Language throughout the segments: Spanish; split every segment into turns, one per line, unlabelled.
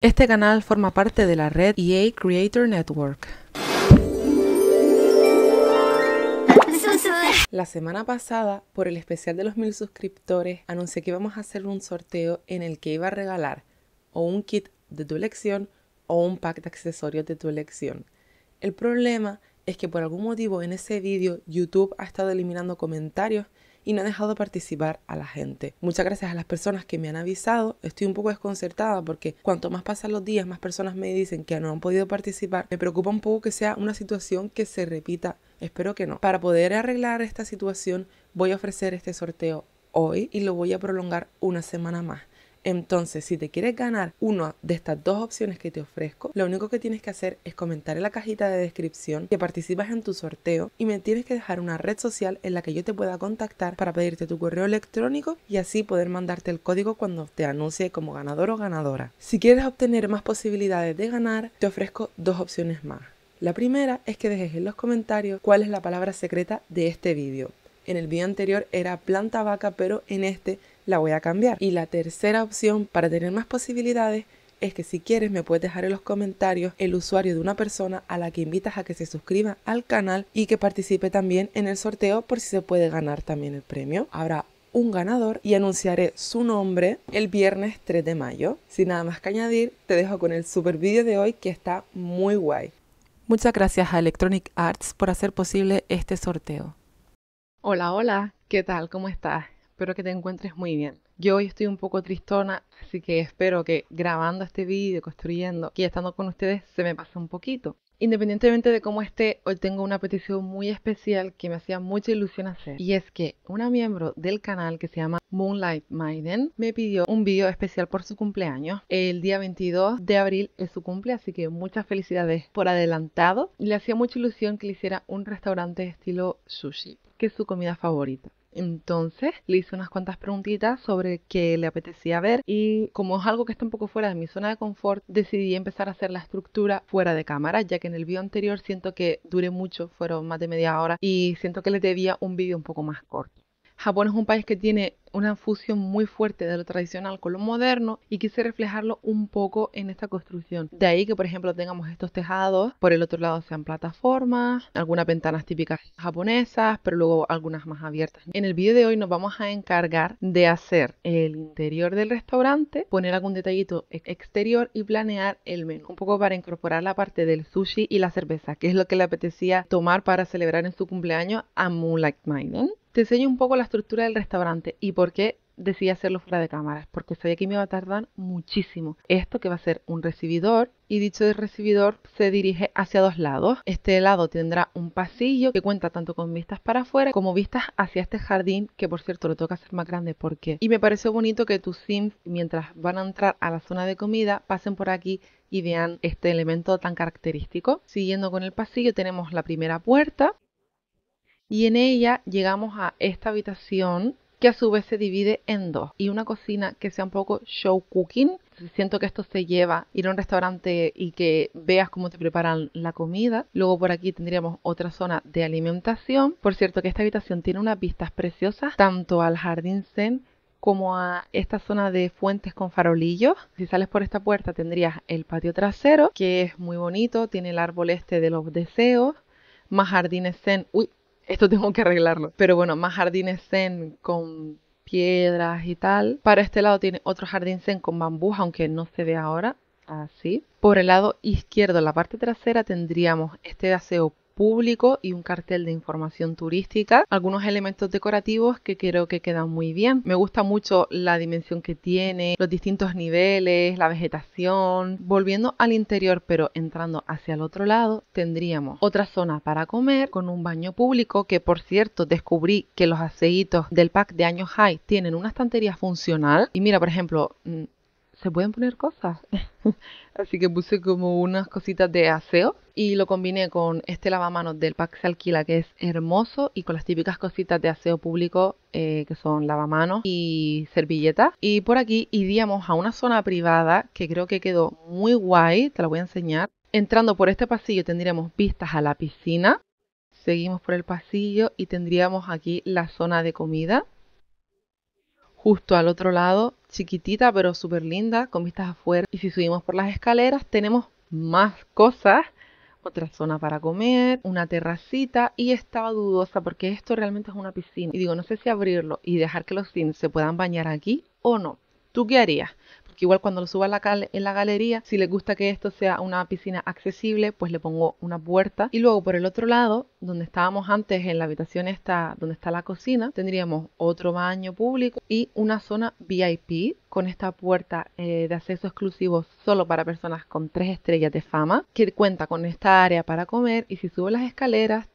Este canal forma parte de la red EA Creator Network. La semana pasada, por el especial de los 1000 suscriptores, anuncié que íbamos a hacer un sorteo en el que iba a regalar o un kit de tu elección o un pack de accesorios de tu elección. El problema es que por algún motivo en ese vídeo YouTube ha estado eliminando comentarios y no ha dejado participar a la gente. Muchas gracias a las personas que me han avisado. Estoy un poco desconcertada porque cuanto más pasan los días, más personas me dicen que no han podido participar. Me preocupa un poco que sea una situación que se repita. Espero que no. Para poder arreglar esta situación, voy a ofrecer este sorteo hoy y lo voy a prolongar una semana más. Entonces, si te quieres ganar una de estas dos opciones que te ofrezco, lo único que tienes que hacer es comentar en la cajita de descripción que participas en tu sorteo y me tienes que dejar una red social en la que yo te pueda contactar para pedirte tu correo electrónico y así poder mandarte el código cuando te anuncie como ganador o ganadora. Si quieres obtener más posibilidades de ganar, te ofrezco dos opciones más. La primera es que dejes en los comentarios cuál es la palabra secreta de este vídeo. En el vídeo anterior era planta vaca, pero en este la voy a cambiar. Y la tercera opción para tener más posibilidades es que si quieres me puedes dejar en los comentarios el usuario de una persona a la que invitas a que se suscriba al canal y que participe también en el sorteo por si se puede ganar también el premio. Habrá un ganador y anunciaré su nombre el viernes 3 de mayo. Sin nada más que añadir, te dejo con el super vídeo de hoy que está muy guay. Muchas gracias a Electronic Arts por hacer posible este sorteo. Hola, ¿qué tal? ¿Cómo estás? Espero que te encuentres muy bien. Yo hoy estoy un poco tristona, así que espero que grabando este vídeo, construyendo y estando con ustedes se me pase un poquito. Independientemente de cómo esté, hoy tengo una petición muy especial que me hacía mucha ilusión hacer. Y es que una miembro del canal que se llama Moonlight Maiden me pidió un vídeo especial por su cumpleaños. El día 22 de abril es su cumple, así que muchas felicidades por adelantado. Le hacía mucha ilusión que le hiciera un restaurante estilo sushi, que es su comida favorita. Entonces le hice unas cuantas preguntitas sobre qué le apetecía ver y como es algo que está un poco fuera de mi zona de confort, decidí empezar a hacer la estructura fuera de cámara, ya que en el vídeo anterior siento que duré mucho, fueron más de media hora y siento que les debía un vídeo un poco más corto. Japón es un país que tiene una fusión muy fuerte de lo tradicional con lo moderno y quise reflejarlo un poco en esta construcción. De ahí que, por ejemplo, tengamos estos tejados, por el otro lado sean plataformas, algunas ventanas típicas japonesas, pero luego algunas más abiertas. En el vídeo de hoy nos vamos a encargar de hacer el interior del restaurante, poner algún detallito exterior y planear el menú. Un poco para incorporar la parte del sushi y la cerveza, que es lo que le apetecía tomar para celebrar en su cumpleaños a Moonlight Maiden. Te enseño un poco la estructura del restaurante y por qué decidí hacerlo fuera de cámaras, porque sabía que me iba a tardar muchísimo. Esto que va a ser un recibidor y dicho de recibidor se dirige hacia dos lados. Este lado tendrá un pasillo que cuenta tanto con vistas para afuera como vistas hacia este jardín, que por cierto lo tengo que hacer más grande porque... Y me pareció bonito que tus sims, mientras van a entrar a la zona de comida, pasen por aquí y vean este elemento tan característico. Siguiendo con el pasillo tenemos la primera puerta. Y en ella llegamos a esta habitación que a su vez se divide en dos y una cocina que sea un poco show cooking. Siento que esto se lleva ir a un restaurante y que veas cómo te preparan la comida. Luego por aquí tendríamos otra zona de alimentación. Por cierto que esta habitación tiene unas vistas preciosas tanto al jardín zen como a esta zona de fuentes con farolillos. Si sales por esta puerta tendrías el patio trasero, que es muy bonito, tiene el árbol este de los deseos, más jardines zen. Uy, esto tengo que arreglarlo. Pero bueno, más jardines zen con piedras y tal. Para este lado tiene otro jardín zen con bambú, aunque no se ve ahora. Así. Por el lado izquierdo, en la parte trasera, tendríamos este aseo público y un cartel de información turística, algunos elementos decorativos que creo que quedan muy bien. Me gusta mucho la dimensión que tiene, los distintos niveles, la vegetación. Volviendo al interior, pero entrando hacia el otro lado, tendríamos otra zona para comer con un baño público que, por cierto, descubrí que los aceitos del pack de años high tienen una estantería funcional. Y mira, por ejemplo, se pueden poner cosas. Así que puse como unas cositas de aseo y lo combiné con este lavamanos del pack se alquila, que es hermoso, y con las típicas cositas de aseo público que son lavamanos y servilletas. Y por aquí iríamos a una zona privada que creo que quedó muy guay, te la voy a enseñar. Entrando por este pasillo tendríamos vistas a la piscina. Seguimos por el pasillo y tendríamos aquí la zona de comida. justo al otro lado, chiquitita pero súper linda, con vistas afuera. Y si subimos por las escaleras tenemos más cosas, otra zona para comer, una terracita, y estaba dudosa porque esto realmente es una piscina. Y digo, no sé si abrirlo y dejar que los Sims se puedan bañar aquí o no. ¿Tú qué harías? Porque igual cuando lo suba en la galería, si les gusta que esto sea una piscina accesible, pues le pongo una puerta. Y luego por el otro lado, donde estábamos antes, en la habitación esta, donde está la cocina, tendríamos otro baño público y una zona VIP con esta puerta de acceso exclusivo solo para personas con 3 estrellas de fama, que cuenta con esta área para comer. Y si subo las escaleras,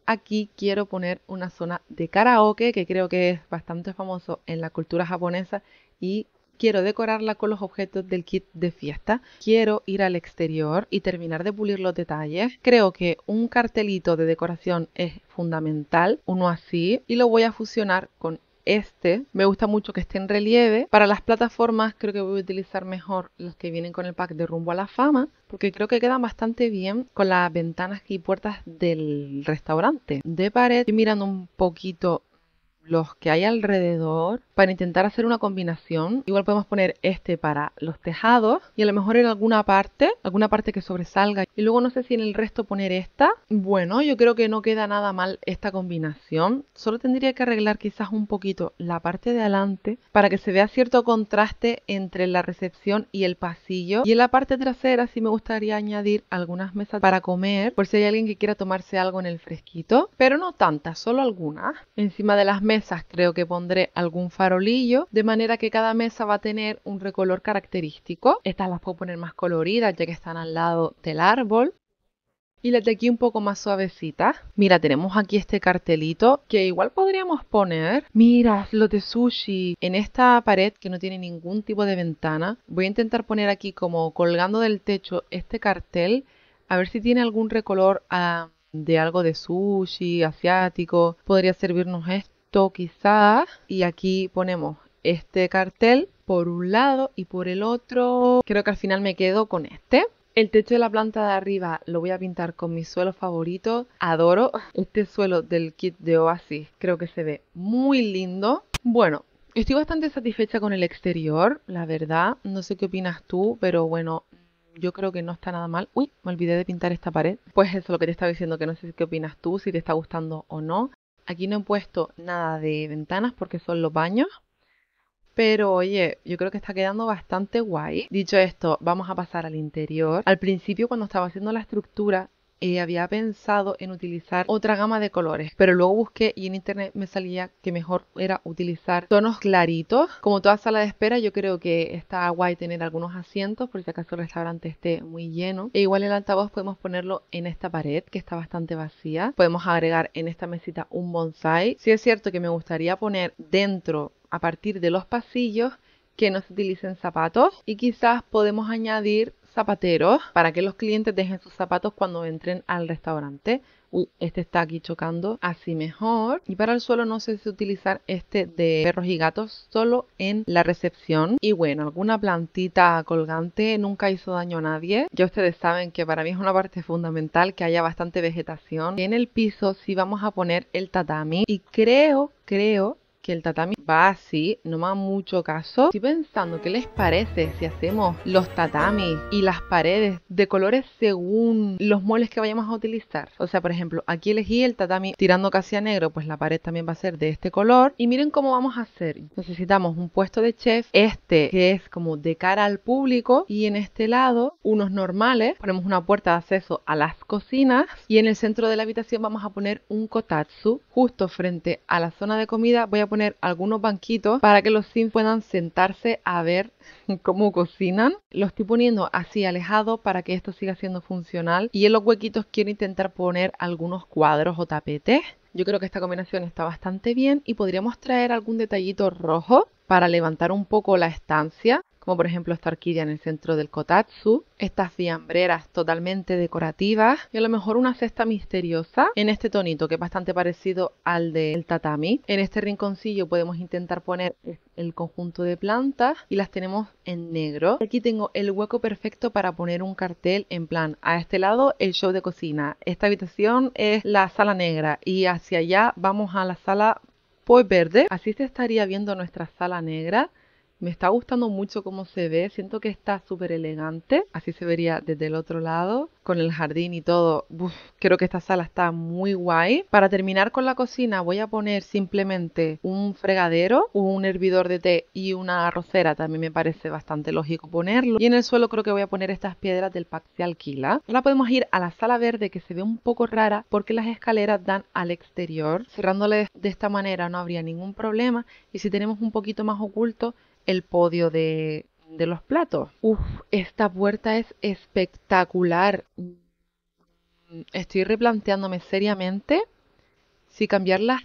aquí quiero poner una zona de karaoke, que creo que es bastante famoso en la cultura japonesa, y quiero decorarla con los objetos del kit de fiesta. Quiero ir al exterior y terminar de pulir los detalles. Creo que un cartelito de decoración es fundamental, uno así, y lo voy a fusionar con este. Me gusta mucho que esté en relieve. Para las plataformas creo que voy a utilizar mejor las que vienen con el pack de Rumbo a la Fama, porque creo que quedan bastante bien con las ventanas y puertas del restaurante. De pared estoy mirando un poquito los que hay alrededor para intentar hacer una combinación. Igual podemos poner este para los tejados y a lo mejor en alguna parte que sobresalga, y luego no sé si en el resto poner esta. Bueno, yo creo que no queda nada mal esta combinación. Solo tendría que arreglar quizás un poquito la parte de adelante para que se vea cierto contraste entre la recepción y el pasillo, y en la parte trasera sí me gustaría añadir algunas mesas para comer, por si hay alguien que quiera tomarse algo en el fresquito, pero no tantas, solo algunas. Encima de las mesas creo que pondré algún farolillo, de manera que cada mesa va a tener un recolor característico. Estas las puedo poner más coloridas ya que están al lado del árbol. Y las de aquí un poco más suavecitas. Mira, tenemos aquí este cartelito que igual podríamos poner. Mira, los de sushi. En esta pared que no tiene ningún tipo de ventana, voy a intentar poner aquí como colgando del techo este cartel. A ver si tiene algún recolor de algo de sushi, asiático. Podría servirnos esto quizás. Y aquí ponemos este cartel por un lado y por el otro. Creo que al final me quedo con este. El techo de la planta de arriba lo voy a pintar con mi suelo favorito. Adoro este suelo del kit de Oasis. Creo que se ve muy lindo. Bueno, estoy bastante satisfecha con el exterior, la verdad. No sé qué opinas tú, pero bueno, yo creo que no está nada mal. Uy, me olvidé de pintar esta pared. Pues eso es lo que te estaba diciendo, que no sé qué opinas tú, si te está gustando o no. Aquí no he puesto nada de ventanas porque son los baños. Pero oye, yo creo que está quedando bastante guay. Dicho esto, vamos a pasar al interior. Al principio, cuando estaba haciendo la estructura, había pensado en utilizar otra gama de colores, pero luego busqué y en internet me salía que mejor era utilizar tonos claritos. Como toda sala de espera, yo creo que está guay tener algunos asientos por si acaso el restaurante esté muy lleno. E igual el altavoz podemos ponerlo en esta pared que está bastante vacía. Podemos agregar en esta mesita un bonsai. Sí es cierto que me gustaría poner dentro, a partir de los pasillos, que no se utilicen zapatos, y quizás podemos añadir zapateros para que los clientes dejen sus zapatos cuando entren al restaurante. Uy, este está aquí chocando, así mejor. Y para el suelo no sé si utilizar este de perros y gatos solo en la recepción. Y bueno, alguna plantita colgante nunca hizo daño a nadie. Ya ustedes saben que para mí es una parte fundamental que haya bastante vegetación. En el piso sí vamos a poner el tatami, y creo que el tatami va así, no me hagan mucho caso. Estoy pensando, ¿qué les parece si hacemos los tatamis y las paredes de colores según los muebles que vayamos a utilizar? O sea, por ejemplo, aquí elegí el tatami tirando casi a negro, pues la pared también va a ser de este color. Y miren cómo vamos a hacer. Necesitamos un puesto de chef, este que es como de cara al público, y en este lado unos normales. Ponemos una puerta de acceso a las cocinas, y en el centro de la habitación vamos a poner un kotatsu. Justo frente a la zona de comida voy a poner algunos banquitos para que los Sims puedan sentarse a ver cómo cocinan. Lo estoy poniendo así alejado para que esto siga siendo funcional, y en los huequitos quiero intentar poner algunos cuadros o tapetes. Yo creo que esta combinación está bastante bien, y podríamos traer algún detallito rojo para levantar un poco la estancia, como por ejemplo esta orquídea en el centro del kotatsu, estas fiambreras totalmente decorativas, y a lo mejor una cesta misteriosa en este tonito que es bastante parecido al del tatami. En este rinconcillo podemos intentar poner el conjunto de plantas, y las tenemos en negro. Aquí tengo el hueco perfecto para poner un cartel en plan: a este lado el show de cocina, esta habitación es la sala negra, y hacia allá vamos a la sala pues verde. Así se estaría viendo nuestra sala negra. Me está gustando mucho cómo se ve, siento que está súper elegante, así se vería desde el otro lado, con el jardín y todo. Uf, creo que esta sala está muy guay. Para terminar con la cocina voy a poner simplemente un fregadero, un hervidor de té y una arrocera, también me parece bastante lógico ponerlo. Y en el suelo creo que voy a poner estas piedras del pack Se Alquila. Ahora podemos ir a la sala verde, que se ve un poco rara porque las escaleras dan al exterior. Cerrándole de esta manera no habría ningún problema, y si tenemos un poquito más oculto el podio de los platos. Uf, esta puerta es espectacular. Estoy replanteándome seriamente si cambiarlas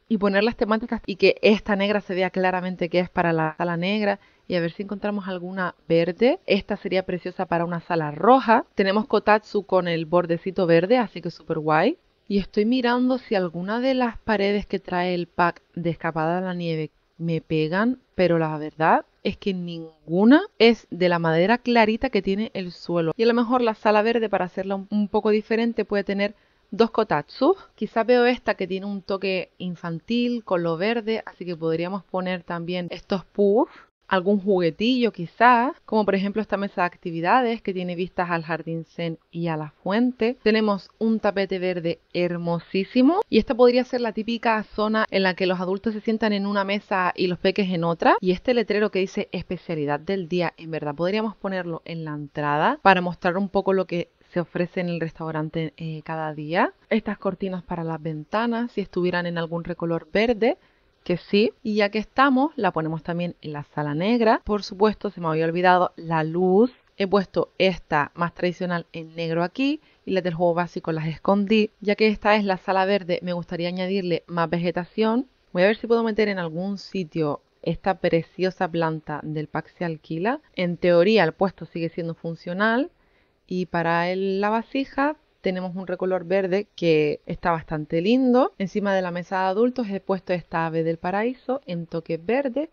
y poner las temáticas y que esta negra se vea claramente que es para la sala negra, y a ver si encontramos alguna verde. Esta sería preciosa para una sala roja. Tenemos kotatsu con el bordecito verde, así que súper guay. Y estoy mirando si alguna de las paredes que trae el pack de Escapada a la Nieve me pegan, pero la verdad es que ninguna es de la madera clarita que tiene el suelo. Y a lo mejor la sala verde, para hacerla un poco diferente, puede tener dos kotatsu. Quizá veo esta que tiene un toque infantil con lo verde, así que podríamos poner también estos puffs. Algún juguetillo quizás, como por ejemplo esta mesa de actividades que tiene vistas al jardín zen y a la fuente. Tenemos un tapete verde hermosísimo, y esta podría ser la típica zona en la que los adultos se sientan en una mesa y los peques en otra. Y este letrero que dice especialidad del día, en verdad podríamos ponerlo en la entrada para mostrar un poco lo que se ofrece en el restaurante cada día. Estas cortinas para las ventanas, si estuvieran en algún recolor verde, que sí. Y ya que estamos, la ponemos también en la sala negra. Por supuesto, se me había olvidado la luz. He puesto esta más tradicional en negro aquí, y las del juego básico las escondí. Ya que esta es la sala verde, me gustaría añadirle más vegetación. Voy a ver si puedo meter en algún sitio esta preciosa planta del pack Se Alquila. En teoría el puesto sigue siendo funcional. Y para la vasija tenemos un recolor verde que está bastante lindo. Encima de la mesa de adultos he puesto esta ave del paraíso en toque verde.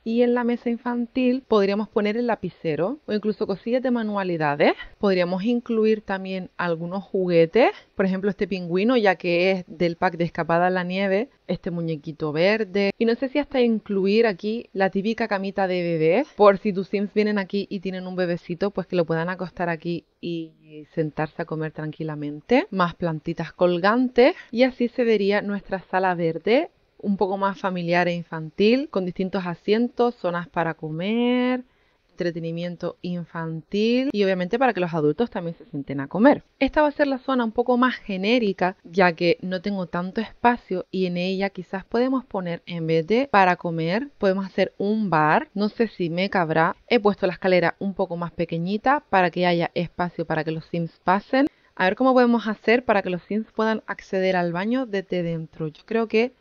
Y en la mesa infantil podríamos poner el lapicero o incluso cosillas de manualidades. Podríamos incluir también algunos juguetes, por ejemplo este pingüino, ya que es del pack de Escapada a la Nieve, este muñequito verde. Y no sé si hasta incluir aquí la típica camita de bebés, por si tus Sims vienen aquí y tienen un bebecito, pues que lo puedan acostar aquí y sentarse a comer tranquilamente. Más plantitas colgantes, y así se vería nuestra sala verde, un poco más familiar e infantil, con distintos asientos, zonas para comer, entretenimiento infantil y obviamente para que los adultos también se sienten a comer. Esta va a ser la zona un poco más genérica, ya que no tengo tanto espacio, y en ella quizás podemos poner, en vez de para comer, podemos hacer un bar. No sé si me cabrá. He puesto la escalera un poco más pequeñita para que haya espacio para que los Sims pasen. A ver cómo podemos hacer para que los Sims puedan acceder al baño desde dentro. Yo creo que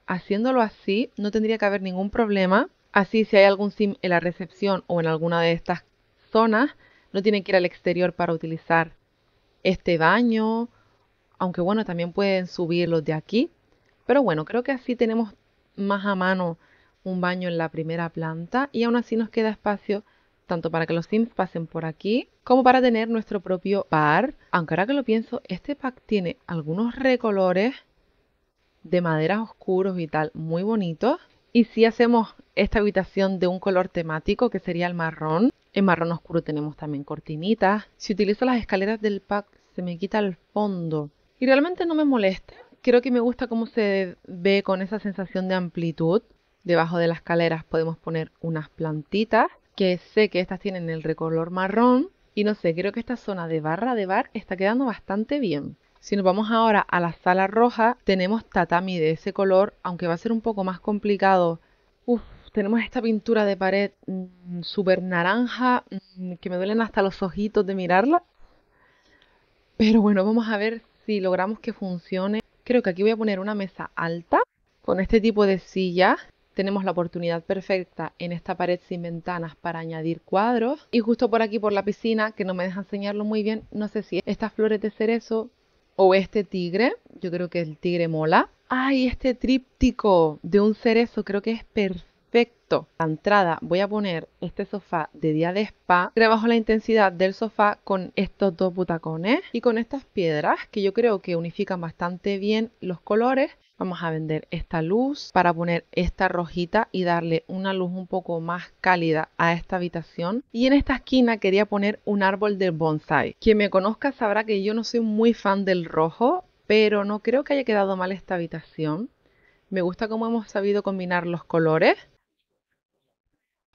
haciéndolo así no tendría que haber ningún problema. Así, si hay algún Sim en la recepción o en alguna de estas zonas, no tienen que ir al exterior para utilizar este baño. Aunque bueno, también pueden subirlos de aquí. Pero bueno, creo que así tenemos más a mano un baño en la primera planta, y aún así nos queda espacio tanto para que los Sims pasen por aquí como para tener nuestro propio bar. Aunque ahora que lo pienso, este pack tiene algunos recolores de maderas oscuros y tal, muy bonitos. Y si hacemos esta habitación de un color temático, que sería el marrón, en marrón oscuro tenemos también cortinitas. Si utilizo las escaleras del pack, se me quita el fondo y realmente no me molesta. Creo que me gusta cómo se ve con esa sensación de amplitud. Debajo de las escaleras podemos poner unas plantitas, que sé que estas tienen el recolor marrón. Y no sé, creo que esta zona de barra de bar está quedando bastante bien. Si nos vamos ahora a la sala roja, tenemos tatami de ese color, aunque va a ser un poco más complicado. Tenemos esta pintura de pared súper naranja, que me duelen hasta los ojitos de mirarla. Pero bueno, vamos a ver si logramos que funcione. Creo que aquí voy a poner una mesa alta con este tipo de silla. Tenemos la oportunidad perfecta en esta pared sin ventanas para añadir cuadros. Y justo por aquí, por la piscina, que no me deja enseñarlo muy bien, no sé si estas flores de cerezo o este tigre. Yo creo que el tigre mola. ¡Ay! Este tríptico de un cerezo creo que es perfecto. A la entrada voy a poner este sofá de día de spa. Trabajo la intensidad del sofá con estos dos butacones y con estas piedras que yo creo que unifican bastante bien los colores. Vamos a vender esta luz para poner esta rojita y darle una luz un poco más cálida a esta habitación. Y en esta esquina quería poner un árbol de bonsai. Quien me conozca sabrá que yo no soy muy fan del rojo, pero no creo que haya quedado mal esta habitación. Me gusta cómo hemos sabido combinar los colores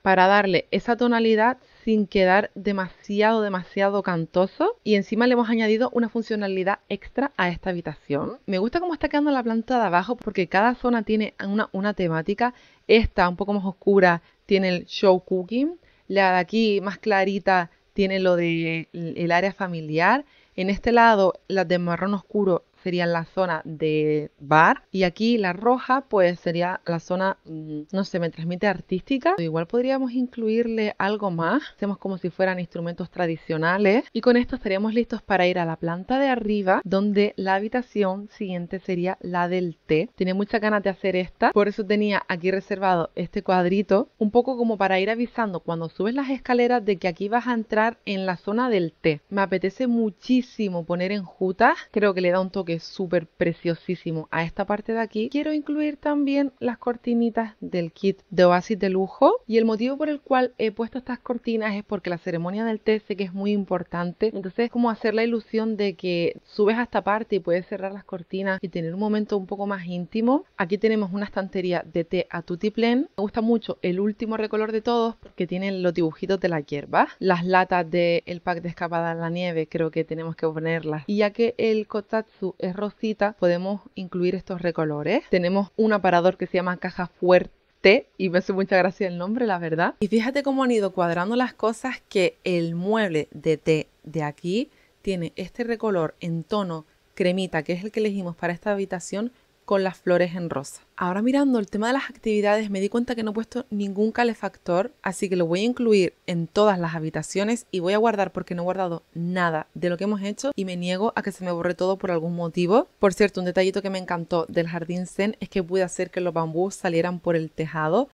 para darle esa tonalidad sin quedar demasiado cantoso, y encima le hemos añadido una funcionalidad extra a esta habitación. Me gusta cómo está quedando la planta de abajo porque cada zona tiene una temática. Esta un poco más oscura tiene el show cooking, la de aquí más clarita tiene lo de el área familiar. En este lado, las de marrón oscuro serían la zona de bar, y aquí la roja pues sería la zona, no sé, me transmite artística. Igual podríamos incluirle algo más, hacemos como si fueran instrumentos tradicionales, y con esto estaríamos listos para ir a la planta de arriba, donde la habitación siguiente sería la del té. Tenía muchas ganas de hacer esta, por eso tenía aquí reservado este cuadrito, un poco como para ir avisando cuando subes las escaleras de que aquí vas a entrar en la zona del té. Me apetece muchísimo poner enjutas, creo que le da un toque súper preciosísimo a esta parte de aquí. Quiero incluir también las cortinitas del kit de Oasis de lujo, y el motivo por el cual he puesto estas cortinas es porque la ceremonia del té sé que es muy importante, entonces es como hacer la ilusión de que subes a esta parte y puedes cerrar las cortinas y tener un momento un poco más íntimo. Aquí tenemos una estantería de té a tutiplén. Me gusta mucho el último recolor de todos porque tienen los dibujitos de la hierba. Las latas del pack de escapada en la nieve creo que tenemos que ponerlas, y ya que el kotatsu es rosita, podemos incluir estos recolores. Tenemos un aparador que se llama caja fuerte y me hace mucha gracia el nombre, la verdad. Y fíjate cómo han ido cuadrando las cosas, que el mueble de té de aquí tiene este recolor en tono cremita, que es el que elegimos para esta habitación, con las flores en rosa. Ahora mirando el tema de las actividades me di cuenta que no he puesto ningún calefactor, así que lo voy a incluir en todas las habitaciones y voy a guardar porque no he guardado nada de lo que hemos hecho y me niego a que se me borre todo por algún motivo. Por cierto, un detallito que me encantó del jardín zen es que pude hacer que los bambús salieran por el tejado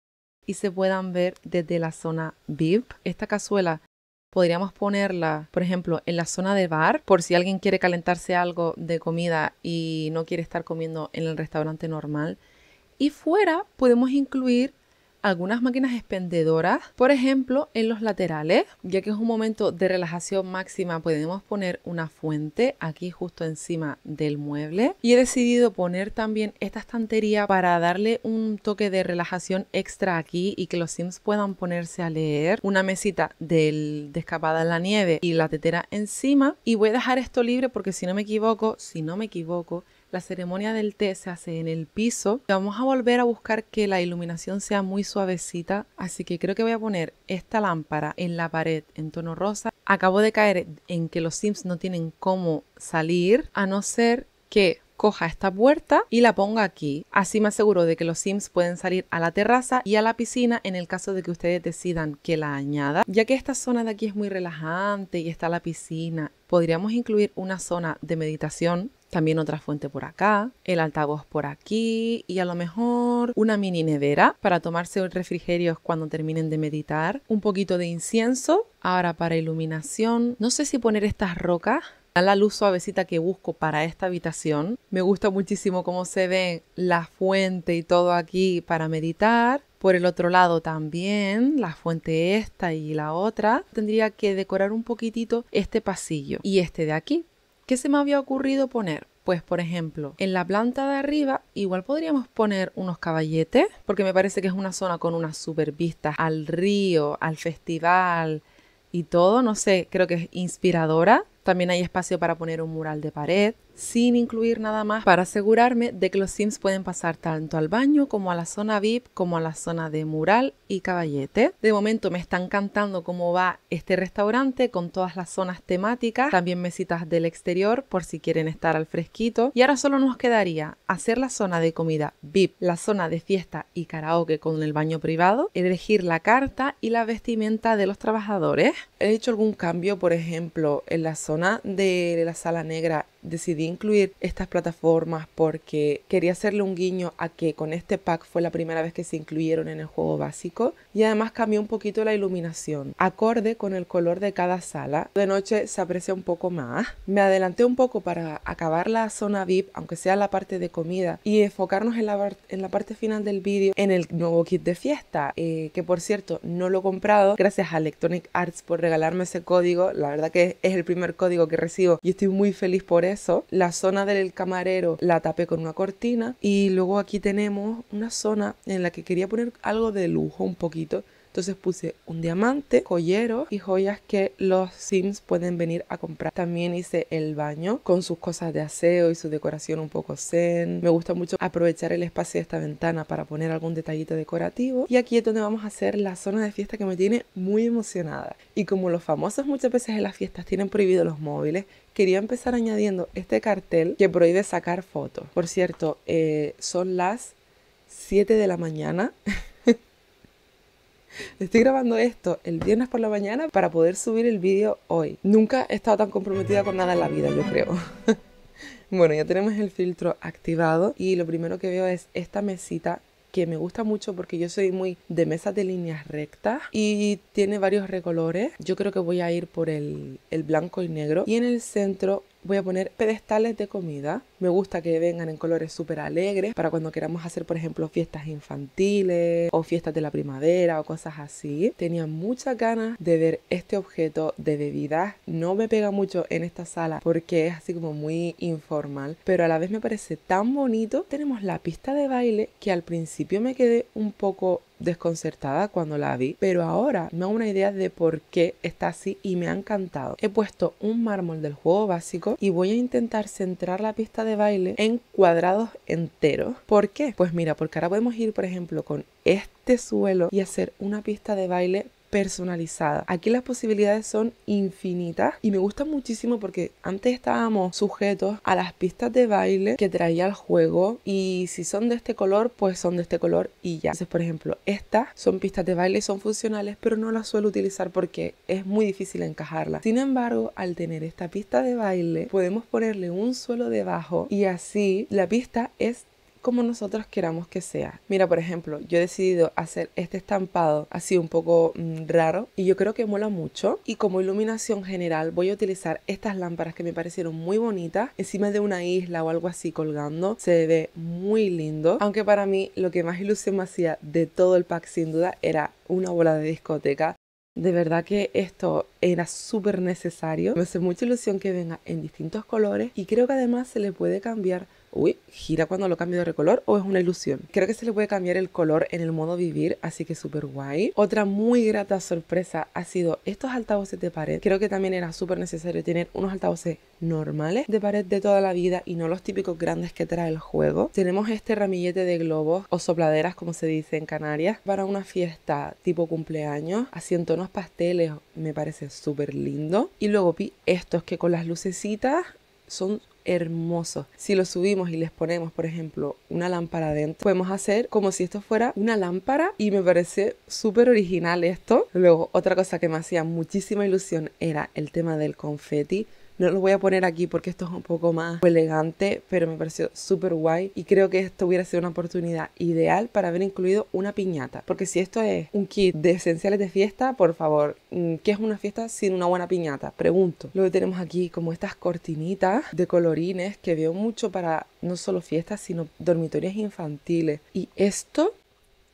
y se puedan ver desde la zona VIP. Esta cazuela podríamos ponerla, por ejemplo, en la zona de bar, por si alguien quiere calentarse algo de comida y no quiere estar comiendo en el restaurante normal. Y fuera podemos incluir algunas máquinas expendedoras, por ejemplo, en los laterales, ya que es un momento de relajación máxima. Podemos poner una fuente aquí justo encima del mueble, y he decidido poner también esta estantería para darle un toque de relajación extra aquí y que los Sims puedan ponerse a leer. Una mesita de escapada en la nieve y la tetera encima, y voy a dejar esto libre porque si no me equivoco, la ceremonia del té se hace en el piso. Vamos a volver a buscar que la iluminación sea muy suavecita, así que creo que voy a poner esta lámpara en la pared en tono rosa. Acabo de caer en que los Sims no tienen cómo salir a no ser que coja esta puerta y la ponga aquí. Así me aseguro de que los Sims pueden salir a la terraza y a la piscina en el caso de que ustedes decidan que la añada. Ya que esta zona de aquí es muy relajante y está la piscina, podríamos incluir una zona de meditación, también otra fuente por acá, el altavoz por aquí y a lo mejor una mini nevera para tomarse refrigerios cuando terminen de meditar, un poquito de incienso. Ahora para iluminación, no sé si poner estas rocas. La luz suavecita que busco para esta habitación. Me gusta muchísimo cómo se ve la fuente y todo aquí para meditar. Por el otro lado también, la fuente esta y la otra. Tendría que decorar un poquitito este pasillo y este de aquí. ¿Qué se me había ocurrido poner? Pues por ejemplo, en la planta de arriba igual podríamos poner unos caballetes, porque me parece que es una zona con unas super vistas al río, al festival y todo, no sé, creo que es inspiradora. También hay espacio para poner un mural de pared, sin incluir nada más, para asegurarme de que los Sims pueden pasar tanto al baño como a la zona VIP, como a la zona de mural y caballete. De momento me está encantando cómo va este restaurante con todas las zonas temáticas, también mesitas del exterior por si quieren estar al fresquito. Y ahora solo nos quedaría hacer la zona de comida VIP, la zona de fiesta y karaoke con el baño privado, elegir la carta y la vestimenta de los trabajadores. He hecho algún cambio, por ejemplo, en la zona de la sala negra decidí incluir estas plataformas porque quería hacerle un guiño a que con este pack fue la primera vez que se incluyeron en el juego básico, y además cambió un poquito la iluminación, acorde con el color de cada sala. De noche se aprecia un poco más. Me adelanté un poco para acabar la zona VIP, aunque sea la parte de comida, y enfocarnos en la parte final del vídeo en el nuevo kit de fiesta, que por cierto no lo he comprado. Gracias a Electronic Arts por regalarme ese código. La verdad que es el primer código que recibo y estoy muy feliz por eso. La zona del camarero la tapé con una cortina, y luego aquí tenemos una zona en la que quería poner algo de lujo un poquito. Entonces puse un diamante, colleros y joyas que los Sims pueden venir a comprar. También hice el baño con sus cosas de aseo y su decoración un poco zen. Me gusta mucho aprovechar el espacio de esta ventana para poner algún detallito decorativo. Y aquí es donde vamos a hacer la zona de fiesta, que me tiene muy emocionada. Y como los famosos muchas veces en las fiestas tienen prohibido los móviles, quería empezar añadiendo este cartel que prohíbe sacar fotos. Por cierto, son las 7 de la mañana. Estoy grabando esto el viernes por la mañana para poder subir el vídeo hoy. Nunca he estado tan comprometida con nada en la vida, yo creo. Bueno, ya tenemos el filtro activado y lo primero que veo es esta mesita, que me gusta mucho porque yo soy muy de mesas de líneas rectas y tiene varios recolores. Yo creo que voy a ir por el blanco y negro, y en el centro voy a poner pedestales de comida. Me gusta que vengan en colores súper alegres para cuando queramos hacer, por ejemplo, fiestas infantiles o fiestas de la primavera o cosas así. Tenía muchas ganas de ver este objeto de bebidas. No me pega mucho en esta sala porque es así como muy informal, pero a la vez me parece tan bonito. Tenemos la pista de baile, que al principio me quedé un poco desconcertada cuando la vi, pero ahora me hago una idea de por qué está así y me ha encantado. He puesto un mármol del juego básico y voy a intentar centrar la pista de baile en cuadrados enteros. ¿Por qué? Pues mira, porque ahora podemos ir, por ejemplo, con este suelo y hacer una pista de baile personalizada. Aquí las posibilidades son infinitas y me gusta muchísimo porque antes estábamos sujetos a las pistas de baile que traía el juego, y si son de este color, pues son de este color y ya. Entonces, por ejemplo, estas son pistas de baile y son funcionales, pero no las suelo utilizar porque es muy difícil encajarlas. Sin embargo, al tener esta pista de baile, podemos ponerle un suelo debajo y así la pista es como nosotros queramos que sea. Mira, por ejemplo, yo he decidido hacer este estampado así un poco raro, y yo creo que mola mucho. Y como iluminación general voy a utilizar estas lámparas que me parecieron muy bonitas encima de una isla o algo así colgando. Se ve muy lindo, aunque para mí lo que más ilusión me hacía de todo el pack sin duda era una bola de discoteca. De verdad que esto era súper necesario. Me hace mucha ilusión que venga en distintos colores, y creo que además se le puede cambiar. Uy, gira cuando lo cambio de recolor, o es una ilusión. Creo que se le puede cambiar el color en el modo vivir, así que súper guay. Otra muy grata sorpresa ha sido estos altavoces de pared. Creo que también era súper necesario tener unos altavoces normales de pared de toda la vida y no los típicos grandes que trae el juego. Tenemos este ramillete de globos o sopladeras, como se dice en Canarias, para una fiesta tipo cumpleaños, así en tonos pasteles. Me parece súper lindo. Y luego vi estos que con las lucecitas son hermosos. Si los subimos y les ponemos, por ejemplo, una lámpara dentro, podemos hacer como si esto fuera una lámpara, y me parece súper original esto. Luego, otra cosa que me hacía muchísima ilusión era el tema del confeti. No lo voy a poner aquí porque esto es un poco más elegante, pero me pareció súper guay y creo que esto hubiera sido una oportunidad ideal para haber incluido una piñata. Porque si esto es un kit de esenciales de fiesta, por favor, ¿qué es una fiesta sin una buena piñata? Pregunto. Luego tenemos aquí como estas cortinitas de colorines que veo mucho para no solo fiestas, sino dormitorios infantiles. Y esto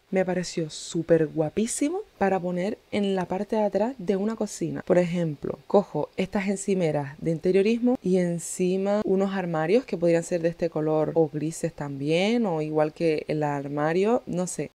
me pareció súper guapísimo para poner en la parte de atrás de una cocina. Por ejemplo, cojo estas encimeras de interiorismo y encima unos armarios que podrían ser de este color o grises también, o igual que el armario, no sé.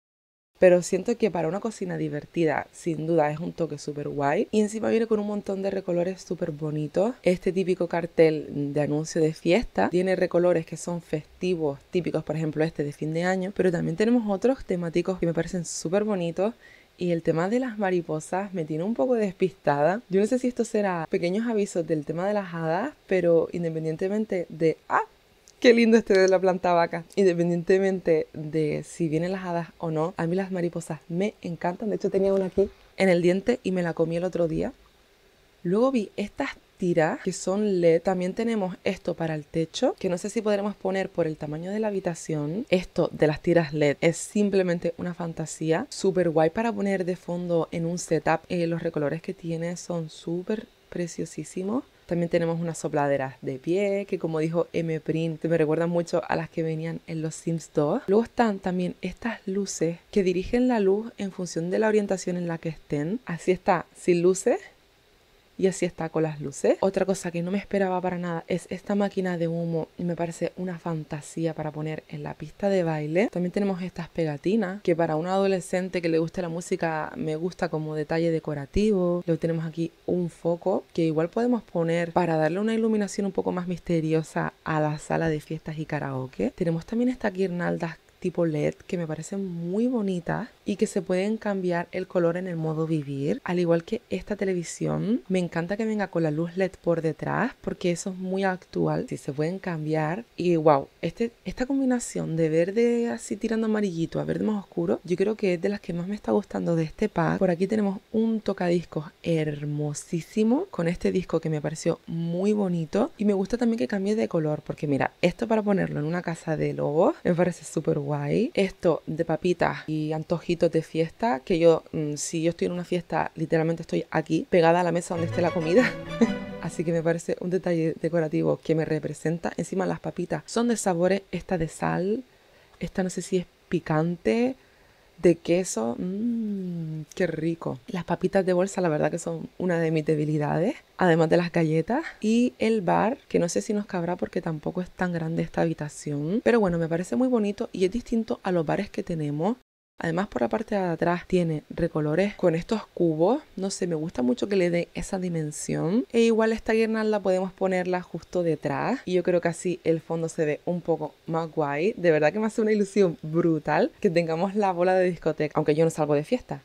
Pero siento que para una cocina divertida, sin duda es un toque súper guay. Y encima viene con un montón de recolores súper bonitos. Este típico cartel de anuncio de fiesta tiene recolores que son festivos, típicos, por ejemplo este de fin de año. Pero también tenemos otros temáticos que me parecen súper bonitos. Y el tema de las mariposas me tiene un poco despistada. Yo no sé si esto será pequeños avisos del tema de las hadas, pero independientemente de... ¡Qué lindo este de la planta vaca! Independientemente de si vienen las hadas o no, a mí las mariposas me encantan. De hecho tenía una aquí en el diente y me la comí el otro día. Luego vi estas tiras que son LED. También tenemos esto para el techo, que no sé si podremos poner por el tamaño de la habitación. Esto de las tiras LED es simplemente una fantasía. Súper guay para poner de fondo en un setup. Los recolores que tiene son súper preciosísimos. También tenemos unas sopladeras de pie, que como dijo M-Print, me recuerdan mucho a las que venían en los Sims 2. Luego están también estas luces que dirigen la luz en función de la orientación en la que estén. Así está sin luces. Y así está con las luces. Otra cosa que no me esperaba para nada es esta máquina de humo. Y me parece una fantasía para poner en la pista de baile. También tenemos estas pegatinas que para un adolescente que le guste la música me gusta como detalle decorativo. Luego tenemos aquí un foco que igual podemos poner para darle una iluminación un poco más misteriosa a la sala de fiestas y karaoke. Tenemos también estas guirnaldas tipo LED que me parecen muy bonitas y que se pueden cambiar el color en el modo vivir, al igual que esta televisión. Me encanta que venga con la luz LED por detrás porque eso es muy actual, si se pueden cambiar. Y wow, esta combinación de verde así tirando amarillito a verde más oscuro, yo creo que es de las que más me está gustando de este pack. Por aquí tenemos un tocadiscos hermosísimo con este disco que me pareció muy bonito y me gusta también que cambie de color porque mira, esto para ponerlo en una casa de lobos me parece súper guay. Esto de papitas y antojitos de fiesta, que yo, si yo estoy en una fiesta, literalmente estoy aquí, pegada a la mesa donde esté la comida. Así que me parece un detalle decorativo que me representa. Encima las papitas son de sabores, esta de sal, esta no sé si es picante, de queso, qué rico. Las papitas de bolsa la verdad que son una de mis debilidades, además de las galletas. Y el bar, que no sé si nos cabrá porque tampoco es tan grande esta habitación, pero bueno, me parece muy bonito y es distinto a los bares que tenemos. Además por la parte de atrás tiene recolores con estos cubos, no sé, me gusta mucho que le dé esa dimensión. E igual esta guirnalda podemos ponerla justo detrás y yo creo que así el fondo se ve un poco más guay. De verdad que me hace una ilusión brutal que tengamos la bola de discoteca, aunque yo no salgo de fiesta.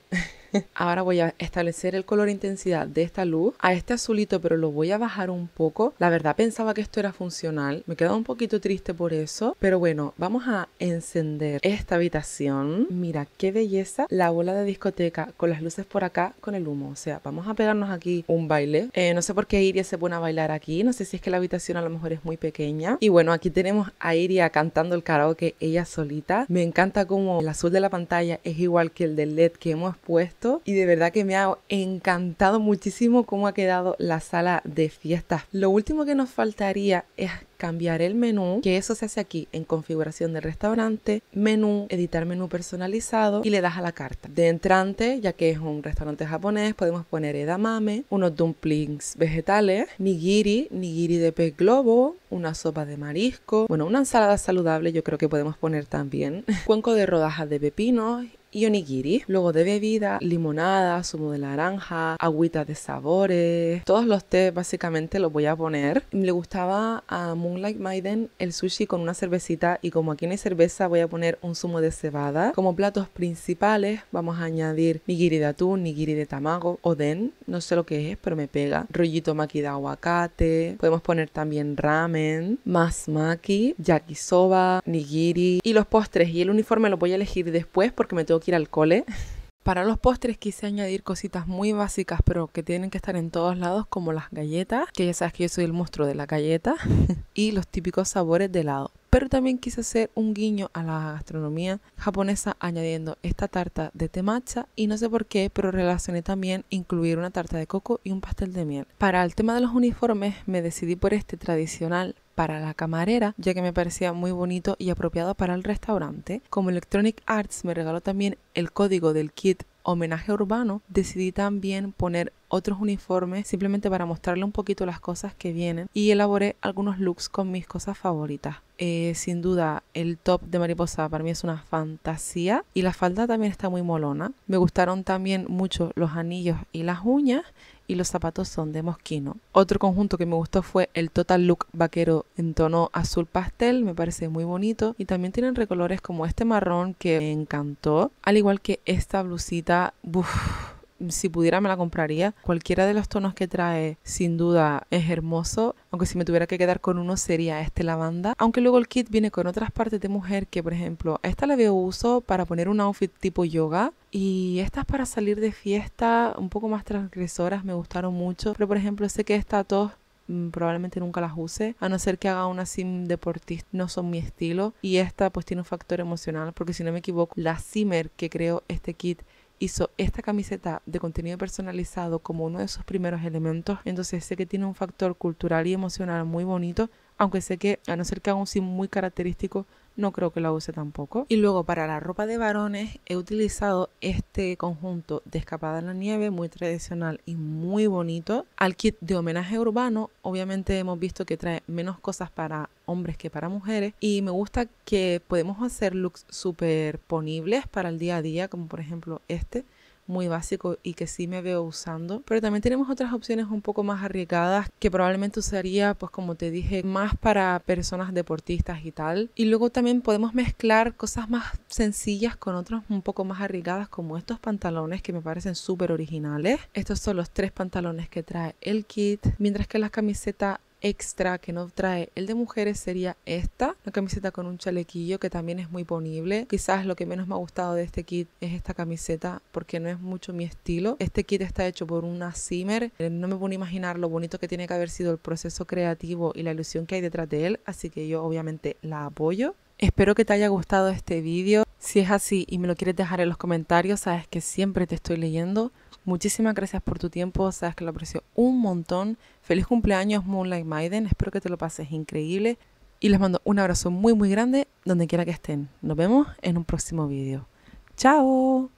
Ahora voy a establecer el color intensidad de esta luz a este azulito, pero lo voy a bajar un poco. La verdad pensaba que esto era funcional, me quedaba un poquito triste por eso, pero bueno, vamos a encender esta habitación. Mira qué belleza, la bola de discoteca con las luces por acá con el humo, o sea, vamos a pegarnos aquí un baile. No sé por qué Iria se pone a bailar aquí, no sé si es que la habitación a lo mejor es muy pequeña. Y bueno, aquí tenemos a Iria cantando el karaoke ella solita. Me encanta como el azul de la pantalla es igual que el del LED que hemos puesto. Y de verdad que me ha encantado muchísimo cómo ha quedado la sala de fiestas. Lo último que nos faltaría es cambiar el menú, que eso se hace aquí en configuración del restaurante, menú, editar menú personalizado y le das a la carta. De entrante, ya que es un restaurante japonés, podemos poner edamame, unos dumplings vegetales, nigiri de pez globo, una sopa de marisco, bueno, una ensalada saludable yo creo que podemos poner también, cuenco de rodajas de pepino y onigiri. Luego de bebida, limonada, zumo de naranja, agüita de sabores. Todos los tés básicamente los voy a poner. Le gustaba a Moonlight Maiden el sushi con una cervecita y como aquí no hay cerveza voy a poner un zumo de cebada. Como platos principales vamos a añadir nigiri de atún, nigiri de tamago, oden, no sé lo que es pero me pega. Rollito maki de aguacate. Podemos poner también ramen, más maki, yakisoba, nigiri y los postres y el uniforme lo voy a elegir después porque me tengo que ir al cole. Para los postres quise añadir cositas muy básicas pero que tienen que estar en todos lados como las galletas, que ya sabes que yo soy el monstruo de la galleta, y los típicos sabores de helado. Pero también quise hacer un guiño a la gastronomía japonesa añadiendo esta tarta de té matcha y no sé por qué, pero relacioné también incluir una tarta de coco y un pastel de miel. Para el tema de los uniformes me decidí por este tradicional para la camarera, ya que me parecía muy bonito y apropiado para el restaurante. Como Electronic Arts me regaló también el código del kit homenaje urbano, decidí también poner otros uniformes simplemente para mostrarle un poquito las cosas que vienen y elaboré algunos looks con mis cosas favoritas. Sin duda el top de mariposa para mí es una fantasía y la falda también está muy molona. Me gustaron también mucho los anillos y las uñas y los zapatos son de Moschino. Otro conjunto que me gustó fue el total look vaquero en tono azul pastel, me parece muy bonito y también tienen recolores como este marrón que me encantó, al igual que esta blusita, si pudiera me la compraría. Cualquiera de los tonos que trae sin duda es hermoso, aunque si me tuviera que quedar con uno sería este lavanda, aunque luego el kit viene con otras partes de mujer que por ejemplo a esta le veo uso para poner un outfit tipo yoga y estas para salir de fiesta un poco más transgresoras me gustaron mucho, pero por ejemplo sé que esta tos probablemente nunca las use, a no ser que haga una sim deportista, no son mi estilo. Y esta pues tiene un factor emocional, porque si no me equivoco, la simmer que creó este kit hizo esta camiseta de contenido personalizado como uno de sus primeros elementos. Entonces sé que tiene un factor cultural y emocional muy bonito, aunque sé que a no ser que haga un sim muy característico, no creo que la use tampoco. Y luego para la ropa de varones he utilizado este conjunto de escapada en la nieve, muy tradicional y muy bonito. Al kit de homenaje urbano, obviamente hemos visto que trae menos cosas para hombres que para mujeres, y me gusta que podemos hacer looks súper ponibles para el día a día, como por ejemplo este, muy básico y que sí me veo usando. Pero también tenemos otras opciones un poco más arriesgadas que probablemente usaría, pues como te dije, más para personas deportistas y tal. Y luego también podemos mezclar cosas más sencillas con otras un poco más arriesgadas, como estos pantalones que me parecen súper originales. Estos son los 3 pantalones que trae el kit, mientras que la camiseta extra que no trae el de mujeres sería esta, una camiseta con un chalequillo que también es muy ponible. Quizás lo que menos me ha gustado de este kit es esta camiseta, porque no es mucho mi estilo. Este kit está hecho por una simmer, no me puedo imaginar lo bonito que tiene que haber sido el proceso creativo y la ilusión que hay detrás de él, así que yo obviamente la apoyo. Espero que te haya gustado este vídeo. Si es así y me lo quieres dejar en los comentarios, sabes que siempre te estoy leyendo. Muchísimas gracias por tu tiempo, sabes que lo aprecio un montón. Feliz cumpleaños Moonlight Maiden, espero que te lo pases increíble y les mando un abrazo muy muy grande donde quiera que estén. Nos vemos en un próximo vídeo. ¡Chao!